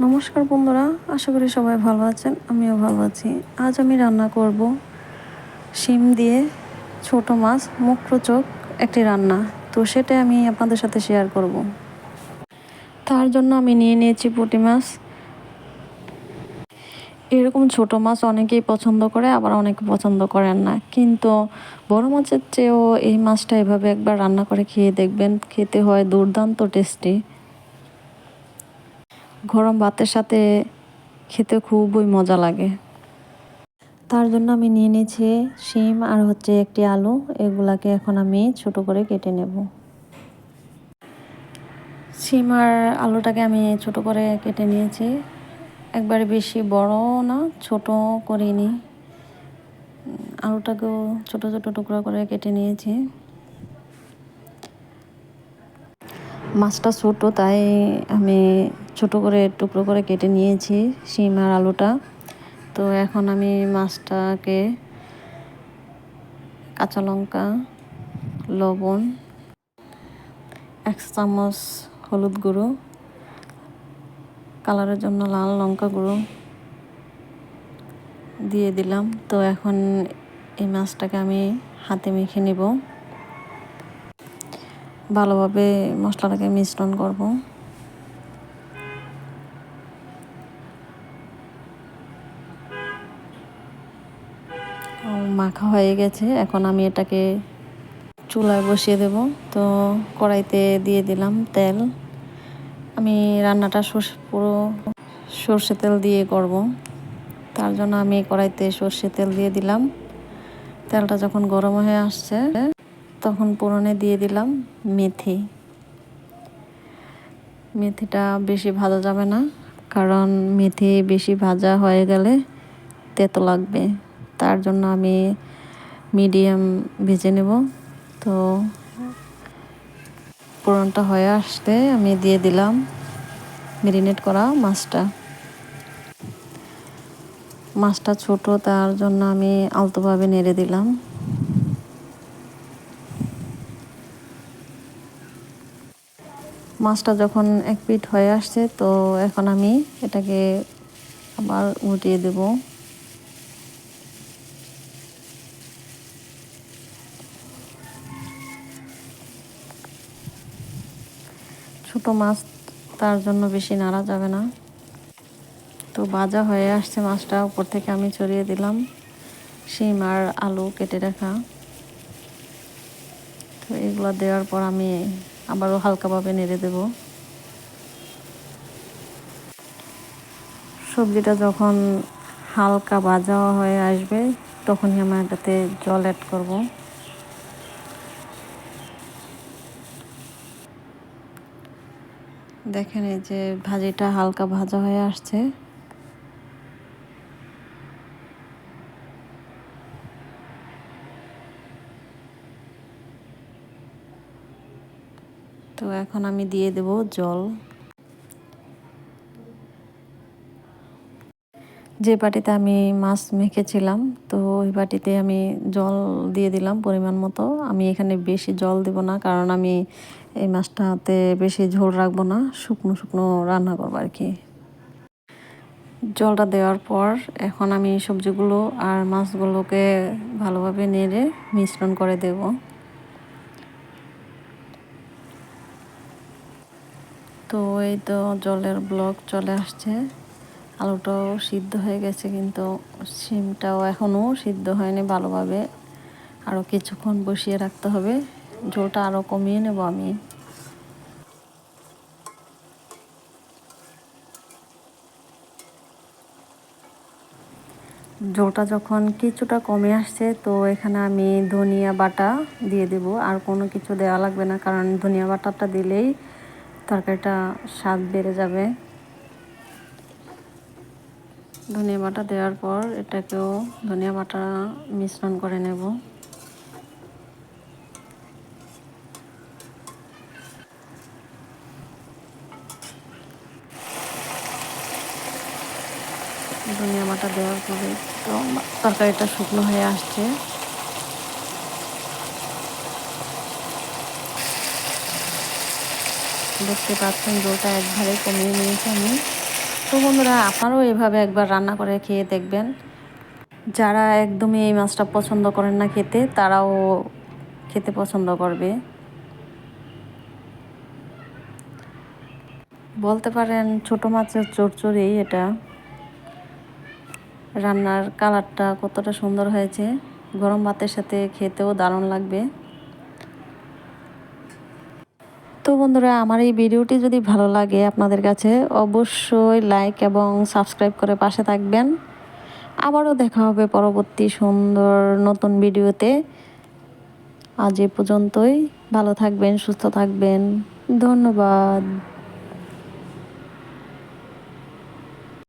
নমস্কার বন্ধুরা, আশা করি সবাই ভালো আছেন। আমিও ভালো আছি। আজ আমি রান্না করব শিম দিয়ে ছোট মাছ মুখরোচক একটি রান্না। তো সেটা আমি আপনাদের সাথে শেয়ার করব। তার জন্য আমি নিয়ে নিয়েছি পুঁটি মাছ। এরকম ছোট মাছ অনেকেই পছন্দ করে, আবার অনেকে পছন্দ করেন না, কিন্তু বড় মাছের চেয়েও এই মাছটা এভাবে একবার রান্না করে খেয়ে দেখবেন, খেতে হয় দুর্দান্ত টেস্টি। গরম ভাতের সাথে খেতে খুবই মজা লাগে। তার জন্য আমি নিয়ে নিয়েছি শিম আর একটি আলু। এগুলাকে এখন আমি ছোট করে কেটে নেব। শিম আর আলুটাকে আমি ছোট করে কেটে নিয়েছি, একবারে বেশি বড় না, ছোট করিনি। আলুটাকেও ছোট ছোট টুকরো করে কেটে নিয়েছি। মাছটা ছোট, তাই আমি ছোট করে টুকরো করে কেটে নিয়েছি শিম আর আলুটা। তো এখন আমি মাছটাকে কাঁচা লঙ্কা, লবণ, 1 চামচ হলুদ গুঁড়ো, কালারের জন্য লাল লঙ্কা গুঁড়ো দিয়ে দিলাম। তো এখন এই মাছটাকে আমি হাতে মেখে নিব, ভালোভাবে মশলাটাকে মিশ্রণ করব। মাখা হয়ে গেছে, এখন আমি এটাকে চুলায় বসিয়ে দেব। তো কড়াইতে দিয়ে দিলাম তেল। আমি রান্নাটা পুরো সর্ষে তেল দিয়ে করব, তার জন্য আমি কড়াইতে সর্ষে তেল দিয়ে দিলাম। তেলটা যখন গরম হয়ে আসছে, তখন ফোড়নে দিয়ে দিলাম মেথিটা বেশি ভাজা যাবে না, কারণ মেথি বেশি ভাজা হয়ে গেলে তেতো লাগবে। তার জন্য আমি মিডিয়াম ভেজে নেব। তো ফোড়নটা হয়ে আসতে আমি দিয়ে দিলাম ম্যারিনেট করা মাছটা ছোট, তার জন্য আমি আলতোভাবে নেড়ে দিলাম। মাছটা যখন এক পিঠ হয়ে আসছে, তো এখন আমি এটাকে আবার উল্টিয়ে দেব। ছোট মাছ, তার জন্য বেশি নাড়া যাবে না। তো ভাজা হয়ে আসছে মাছটা, উপর থেকে আমি ছড়িয়ে দিলাম শিম আর আলু কেটে রাখা। তো এগুলো দেওয়ার পর আমি আবারও হালকাভাবে নেড়ে দেব। সবজিটা যখন হালকা ভাজা হয়ে আসবে, তখনই আমি এটাতে জল অ্যাড করব। দেখেন, এই যে ভাজিটা হালকা ভাজা হয়ে আসছে। তো এখন আমি দিয়ে দেব জল। যে বাটিতে আমি মাছ মেখেছিলাম, তো ওই বাটিতে আমি জল দিয়ে দিলাম পরিমাণ মতো। আমি এখানে বেশি জল দেব না, কারণ আমি এই মাছটাতে বেশি ঝোল রাখবো না, শুকনো শুকনো রান্না করবো আর কি। জলটা দেওয়ার পর এখন আমি সবজিগুলো আর মাছগুলোকে ভালোভাবে নেড়ে মিশ্রণ করে দেব। তো এই তো জলের ব্লক চলে আসছে, আলুটাও সিদ্ধ হয়ে গেছে, কিন্তু শিমটাও এখনও সিদ্ধ হয়নি ভালোভাবে। আরও কিছুক্ষণ বসিয়ে রাখতে হবে, ঝোলটা আরও কমিয়ে নেব আমি। ঝোলটা যখন কিছুটা কমে আসছে, তো এখানে আমি ধনিয়া বাটা দিয়ে দেব। আর কোনো কিছু দেওয়া লাগবে না, কারণ ধনিয়া বাটাটা দিলেই তরকারিটা স্বাদ বেড়ে যাবে। ধনিয়া বাটা দেওয়ার পর এটাকেও ধনিয়া বাটা মিশ্রণ করে নেব। ধনিয়া বাটা দেওয়ার পরে তো তরকারিটা শুকনো হয়ে আসছে। দেখতে পাচ্ছেন, জলটা একবারে কমিয়ে নিয়েছি আমি। তো বন্ধুরা, আপনারাও এভাবে একবার রান্না করে খেয়ে দেখবেন। যারা একদমই এই মাছটা পছন্দ করেন না খেতে, তারাও খেতে পছন্দ করবে। বলতে পারেন ছোট মাছের চচ্চড়ি এটা। রান্নার কালারটা কতটা সুন্দর হয়েছে, গরম ভাতের সাথে খেতেও দারুণ লাগবে। তো বন্ধুরা, আমার এই ভিডিওটি যদি ভালো লাগে আপনাদের কাছে, অবশ্যই লাইক এবং সাবস্ক্রাইব করে পাশে থাকবেন। আবারও দেখা হবে পরবর্তী সুন্দর নতুন ভিডিওতে। আজ এ পর্যন্তই। ভালো থাকবেন, সুস্থ থাকবেন। ধন্যবাদ।